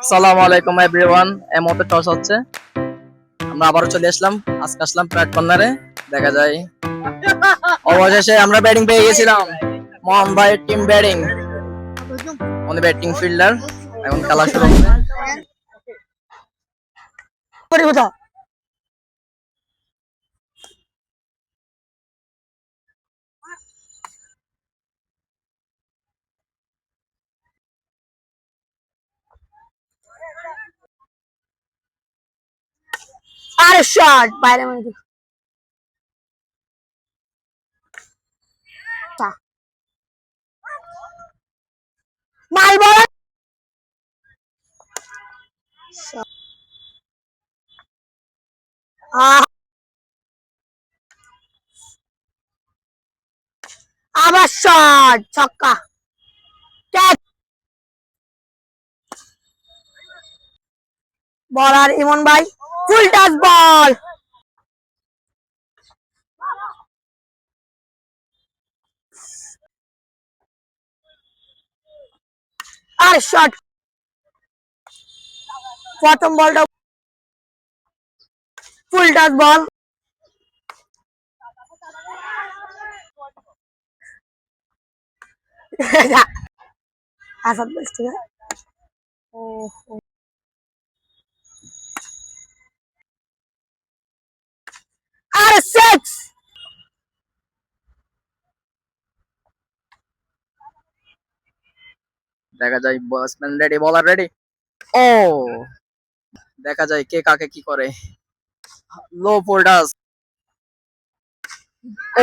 আসসালামু আলাইকুম এভরিওয়ান। এই মুহূর্তে টস হচ্ছে, আমরা আবারও চলে আসলাম। আজকে আসলাম প্ল্যাট কর্নারে। দেখা যায় অবশেষে আমরা ব্যাটিং পেয়ে গেছিলাম। মোহন ভাইয়ের টিম ব্যাটিং, উনি ব্যাটিং ফিল্ডার। এখন খেলা শুরু হবে। আরে শট বাইরে মানে কি মাল বল আবার শট ছক্কা ক্যাচ বলার ইমন ভাই ফুল টাচ বল আর শট প্রথম বলটা ফুল টাচ বল আসাদ বলছে ও আর সিক্স দেখা যায় ব্যাটসম্যান রেডি, বলার রেডি। ও দেখা যায় কে কাকে কি করে। লো ফোল্ডাস।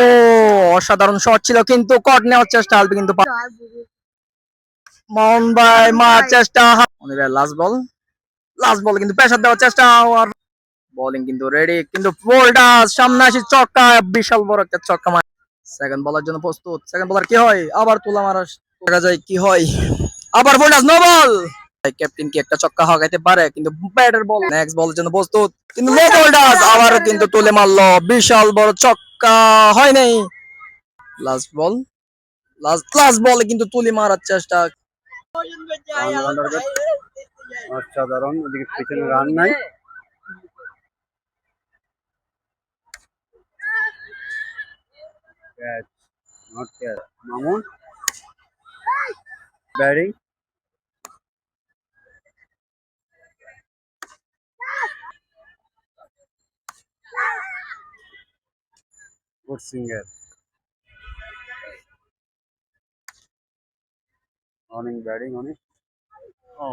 ও অসাধারণ শট ছিল, কিন্তু কট নেওয়ার চেষ্টা হবে, কিন্তু মোহন ভাই মার চেষ্টা। লাস্ট বল কিন্তু প্রেসার দেওয়ার চেষ্টা। আর বোলিং কিন্তু রেডি, কিন্তু বলটা সামনে আসি চক্কা, বিশাল বড় একটা চক্কা মার। সেকেন্ড বলার জন্য প্রস্তুত। সেকেন্ড বলার কি হয়, আবার তুলা মারা। দেখা যায় কি হয়, আবার বলটা নো বল। ক্যাপ্টেন কি একটা চক্কা হাঁকাইতে পারে, কিন্তু ব্যাটার বল। নেক্সট বলের জন্য প্রস্তুত, কিন্তু নো বলটা আবারও কিন্তু তুলে মারলো, বিশাল বড় চক্কা। হয় নাই। লাস্ট বল, লাস্ট বলে কিন্তু তুলে মারার চেষ্টা। অসাধারণ, ওদিকে পিছনে রান নাই। Catch, not catch. Mamun batting, good single, অনিং ব্যাটিং, অনিং। ও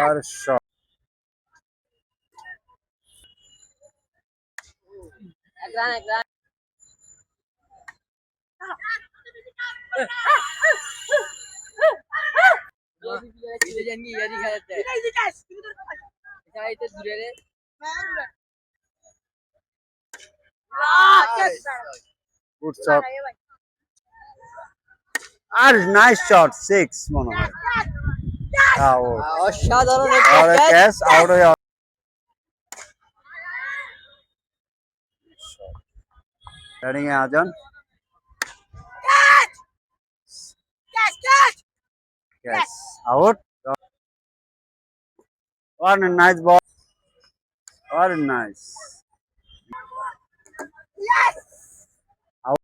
আর শট, গুড শট, আর নাইস শট, সিক্স মনে হয়। আউট, অসাধারণ আর ক্যাচ আউট হয়ে ব্যাটিং এ Azan. Catch out. What a nice ball. What a nice.